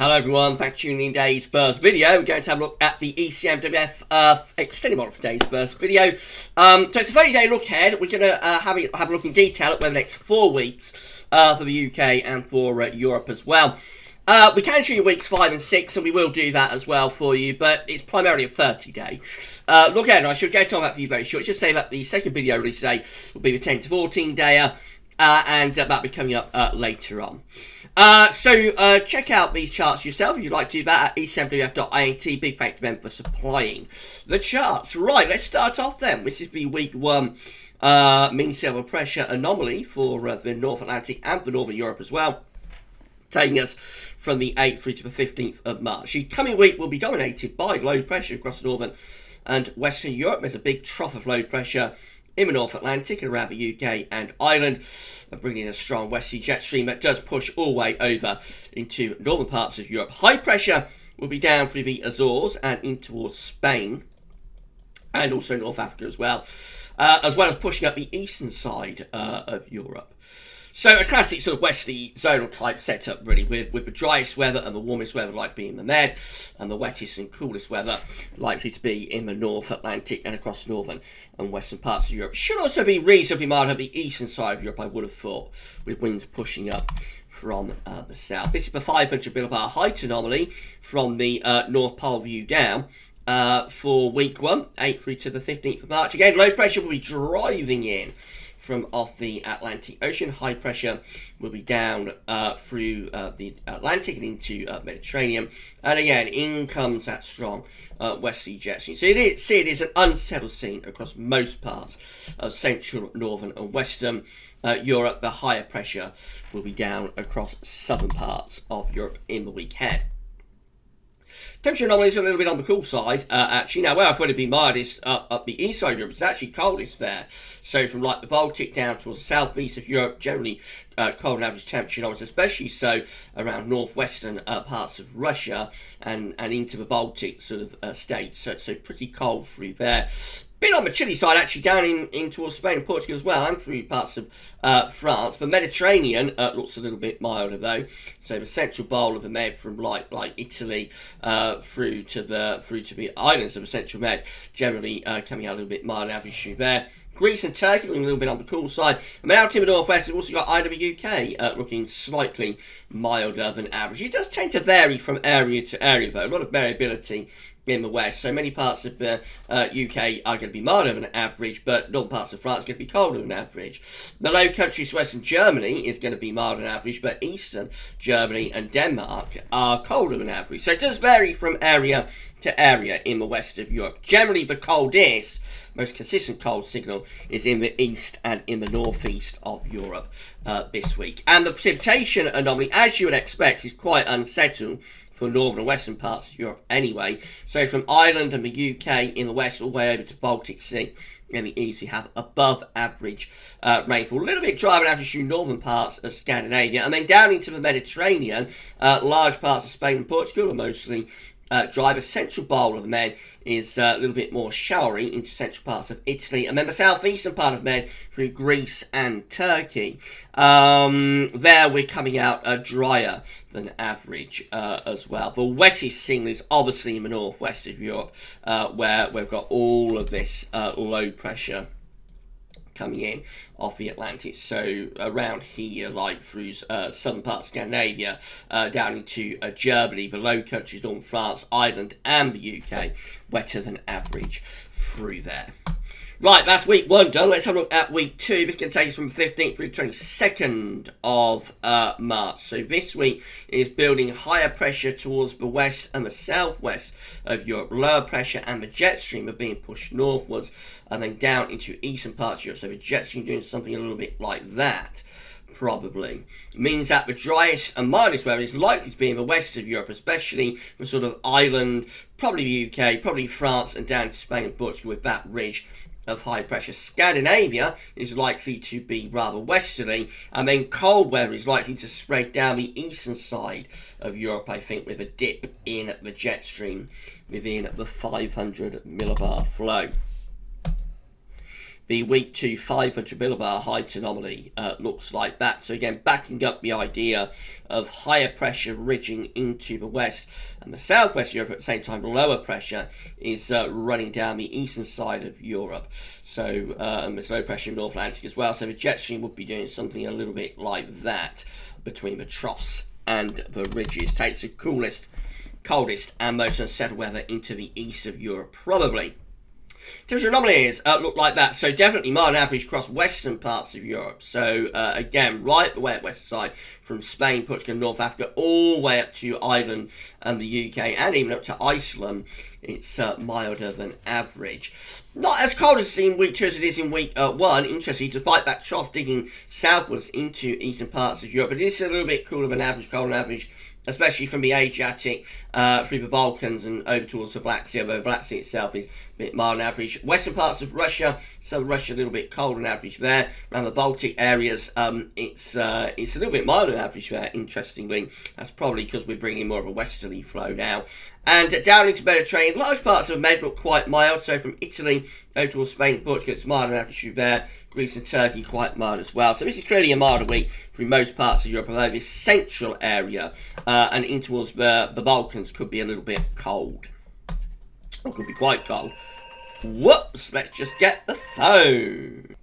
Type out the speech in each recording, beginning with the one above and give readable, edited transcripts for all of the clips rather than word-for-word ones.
Hello everyone, back to tuning in today's first video. We're going to have a look at the ECMWF extended model for today's first video. So it's a 30-day look ahead. We're going to have a look in detail at the next 4 weeks for the UK and for Europe as well. We can show you weeks 5 and 6, and we will do that as well for you, but it's primarily a 30-day look ahead. And I should get on that for you very short. Just say that the second video release today will be the 10 to 14 dayer, and that'll be coming up later on. So check out these charts yourself if you'd like to do that at ecmwf.int. Big thank you to them for supplying the charts. Right, let's start off then. This is the week 1 mean sea level pressure anomaly for the North Atlantic and for Northern Europe as well, taking us from the 8th through to the 15th of March. The coming week will be dominated by low pressure across Northern and Western Europe. There's a big trough of low pressure in the North Atlantic and around the UK and Ireland, bringing in a strong westerly jet stream that does push all the way over into northern parts of Europe. High pressure will be down through the Azores and in towards Spain and also North Africa as well as pushing up the eastern side of Europe. So a classic sort of westerly zonal type setup really, with the driest weather and the warmest weather like being the Med, and the wettest and coolest weather likely to be in the North Atlantic and across northern and western parts of Europe. Should also be reasonably mild on the eastern side of Europe, I would have thought, with winds pushing up from the south. This is the 500 millibar height anomaly from the North Pole view down for week 1, 8th through to the 15th of March. Again, low pressure will be driving in from off the Atlantic Ocean. High pressure will be down through the Atlantic and into Mediterranean. And again, in comes that strong westerly jet stream. So it is an unsettled scene across most parts of central, northern and western Europe. The higher pressure will be down across southern parts of Europe in the week ahead. Temperature anomalies are a little bit on the cool side, actually. Now, where I've already been mildest up the east side of Europe, it's actually coldest there. So from like the Baltic down towards the southeast of Europe, generally cold and average temperature anomalies, especially so around northwestern parts of Russia and into the Baltic sort of states. So pretty cold through there. Bit on the chilly side, actually, down in towards Spain and Portugal as well, and through parts of France. The Mediterranean looks a little bit milder though. So the central bowl of the Med, from like Italy through to the islands of the central Med, generally coming out a little bit milder average through there. Greece and Turkey looking a little bit on the cool side. And out in the northwest, we've also got the UK looking slightly milder than average. It does tend to vary from area to area though. A lot of variability in the west. So many parts of the UK are going to be milder than average, but northern parts of France are going to be colder than average. The Low Countries, western Germany, is going to be milder than average, but eastern Germany and Denmark are colder than average. So it does vary from area to area in the west of Europe. Generally, the coldest, most consistent cold signal is in the east and in the northeast of Europe this week. And the precipitation anomaly, as you would expect, is quite unsettled for northern and western parts of Europe anyway. So from Ireland and the UK in the west all the way over to Baltic Sea in the east, we have above average rainfall. A little bit drier than average through northern parts of Scandinavia. And then down into the Mediterranean, large parts of Spain and Portugal are mostly dry. The central bowl of the Med is a little bit more showery into central parts of Italy, and then the southeastern part of Med through Greece and Turkey. There we're coming out drier than average as well. The wettest scene is obviously in the northwest of Europe, where we've got all of this low pressure coming in off the Atlantic. So around here, like through southern parts of Scandinavia, down into Germany, the Low Countries, northern France, Ireland and the UK, wetter than average through there. Right, that's week 1 done. Let's have a look at week 2. This is going to take us from the 15th through the 22nd of March. So this week is building higher pressure towards the west and the southwest of Europe. Lower pressure and the jet stream are being pushed northwards and then down into eastern parts of Europe. So the jet stream doing something a little bit like that, probably. It means that the driest and mildest weather is likely to be in the west of Europe, especially the sort of Ireland, probably the UK, probably France and down to Spain and Portugal with that ridge of high pressure. Scandinavia is likely to be rather westerly, and then cold weather is likely to spread down the eastern side of Europe, I think, with a dip in the jet stream within the 500 millibar flow. the week 2 500 millibar height anomaly looks like that. So again, backing up the idea of higher pressure ridging into the west and the southwest of Europe at the same time. Lower pressure is running down the eastern side of Europe. So there's low pressure in North Atlantic as well. So the jet stream would be doing something a little bit like that between the troughs and the ridges. Takes the coolest, coldest and most unsettled weather into the east of Europe probably. Temperature anomalies look like that. So definitely mild average across western parts of Europe. So again, right the way at west side from Spain, Portugal, North Africa, all the way up to Ireland and the UK, and even up to Iceland. It's milder than average. Not as cold as in week 2 as it is in week 1. Interestingly, despite that trough digging southwards into eastern parts of Europe, it is a little bit cooler than average, cold than average, especially from the Adriatic through the Balkans and over towards the Black Sea, although the Black Sea itself is a bit mild and average. Western parts of Russia, southern Russia a little bit cold and average there. Around the Baltic areas, it's a little bit milder than average there, interestingly. That's probably because we're bringing more of a westerly flow now. And down into Mediterranean, large parts of the Med look quite mild, so from Italy over towards Spain, Portugal, it's mild and average through there. Greece and Turkey quite mild as well. So this is clearly a milder week through most parts of Europe, although this central area and in towards the Balkans could be a little bit cold. Or could be quite cold. Whoops, let's just get the phone.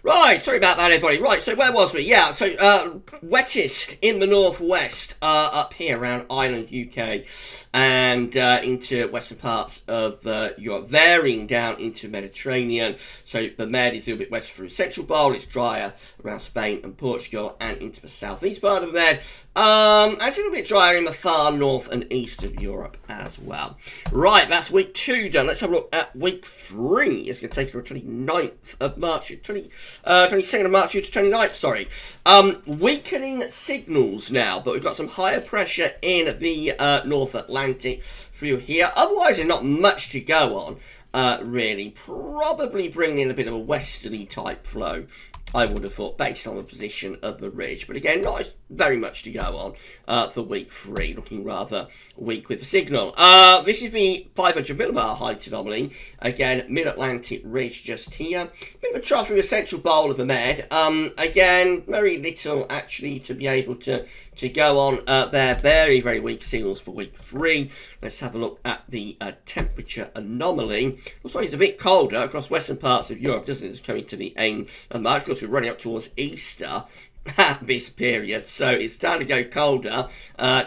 Right, sorry about that, everybody. Right, so where was we? Yeah, so wettest in the northwest, up here around Ireland, UK, and into western parts of Europe, varying down into Mediterranean. So the Med is a little bit west through Central Bowl. It's drier around Spain and Portugal and into the southeast part of the Med. And it's a little bit drier in the far north and east of Europe as well. Right, that's week 2 done. Let's have a look at week 3. It's going to take you from 29th of March, 22nd of March to 29th, sorry. Weakening signals now, but we've got some higher pressure in the North Atlantic through here. Otherwise, there's not much to go on, really. Probably bringing in a bit of a westerly type flow, I would have thought, based on the position of the ridge. But again, not very much to go on for week 3, looking rather weak with the signal. This is the 500 millibar height anomaly. Again, mid-Atlantic ridge just here. Bit of a trough through the central bowl of the Med. Again, very little actually to be able to go on there. Very, very weak signals for week 3. Let's have a look at the temperature anomaly. Looks like it's a bit colder across western parts of Europe, doesn't it? It's coming to the end of March. Of course, we're running up towards Easter at this period, so it's starting to go colder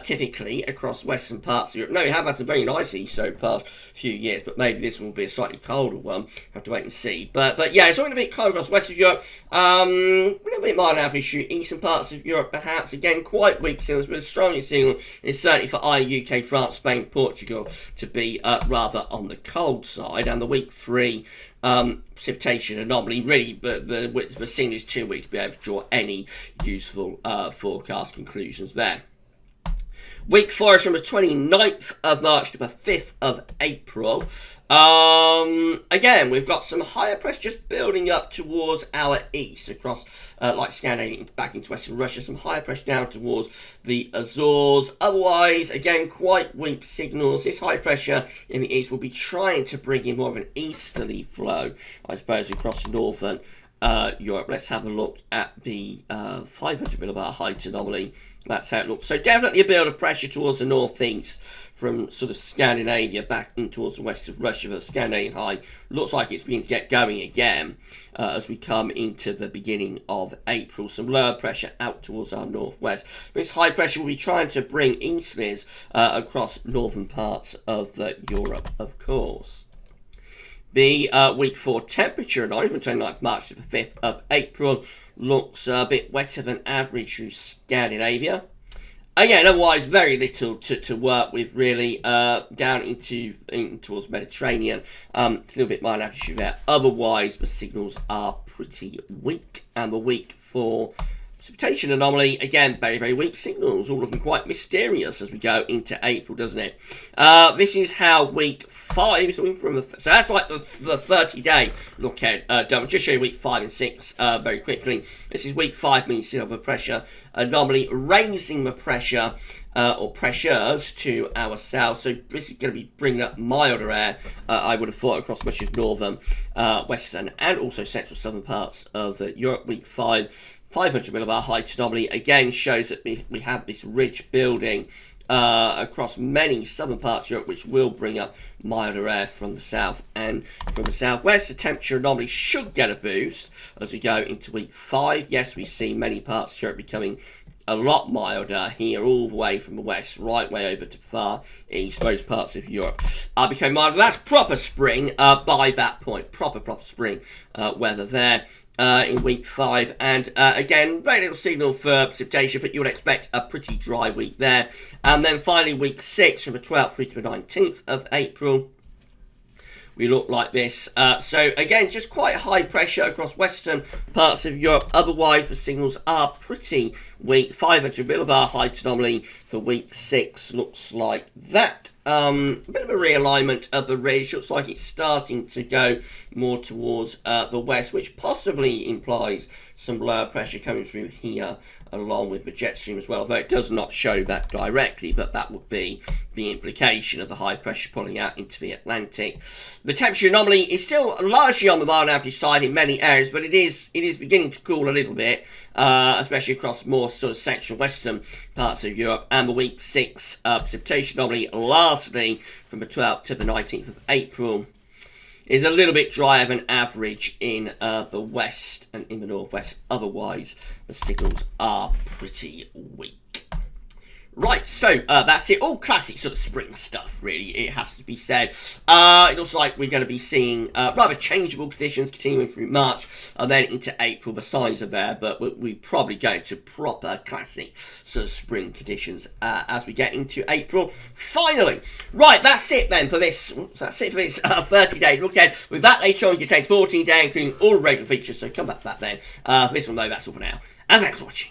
typically across western parts of Europe. No, we have had some very nice Easter over the past few years, but maybe this will be a slightly colder one. Have to wait and see. But yeah, it's all going to be cold across western Europe. A little bit mild average through eastern parts of Europe, perhaps. Again, quite weak signals, but the strongest signal is certainly for Ireland, UK, France, Spain, Portugal to be rather on the cold side. And the week 3 precipitation anomaly, really, but the signal is too weak to be able to draw any useful forecast conclusions there. Week 4 is from the 29th of March to the 5th of April. Again, we've got some higher pressure just building up towards our east across, like Scandinavia, back into western Russia. Some higher pressure down towards the Azores. Otherwise, again, quite weak signals. This high pressure in the east will be trying to bring in more of an easterly flow, I suppose, across northern Europe. Let's have a look at the 500 millibar height anomaly. That's how it looks. So definitely a build of pressure towards the northeast from sort of Scandinavia back in towards the west of Russia. The Scandinavian high looks like it's beginning to get going again as we come into the beginning of April. Some lower pressure out towards our northwest. This high pressure will be trying to bring easterlies across northern parts of Europe, of course. The week 4 temperature, not even 29th March to the 5th of April, looks a bit wetter than average through Scandinavia. Again, otherwise very little to work with, really, down in towards Mediterranean. A little bit mild average through there. Otherwise, the signals are pretty weak. And the week 4 precipitation anomaly, again, very, very weak signals, all looking quite mysterious as we go into April, doesn't it? This is how week 5 is looking from so that's like the 30-day look ahead. I'll just show you week 5 and 6 very quickly. This is week 5, means still have a pressure anomaly, raising the pressure or pressures to our south. So this is going to be bringing up milder air, I would have thought, across much of northern, western, and also central southern parts of Europe. Week 5, 500 millibar height anomaly again shows that we have this ridge building across many southern parts of Europe, which will bring up milder air from the south and from the southwest. The temperature anomaly should get a boost as we go into week 5. Yes, we see many parts of Europe becoming a lot milder here, all the way from the west, right way over to far east. Most parts of Europe become milder. That's proper spring by that point. Proper spring weather there. In week 5, and again, very little signal for precipitation, but you would expect a pretty dry week there. And then finally, week 6 from the 12th through to the 19th of April, we look like this. So again, just quite high pressure across western parts of Europe. Otherwise, the signals are pretty weak. 500 millibar height anomaly for week 6 looks like that. A bit of a realignment of the ridge. Looks like it's starting to go more towards the west, which possibly implies some lower pressure coming through here along with the jet stream as well, although it does not show that directly, but that would be the implication of the high pressure pulling out into the Atlantic. The temperature anomaly is still largely on the mild average side in many areas, but it is beginning to cool a little bit, especially across more sort of central western parts of Europe. And the week 6 precipitation anomaly, lastly from the 12th to the 19th of April, is a little bit drier than average in the west and in the northwest. Otherwise, the signals are pretty weak. Right, so that's it. All classic sort of spring stuff, really, it has to be said. It looks like we're going to be seeing rather changeable conditions continuing through March and then into April. The signs are there, but we're probably going to proper classic sort of spring conditions as we get into April. Finally, right, that's it then for this. That's it for this 30-day look ahead. We're back later on. It contains 14 days, including all regular features, so come back to that then. For this one, though, that's all for now. And thanks for watching.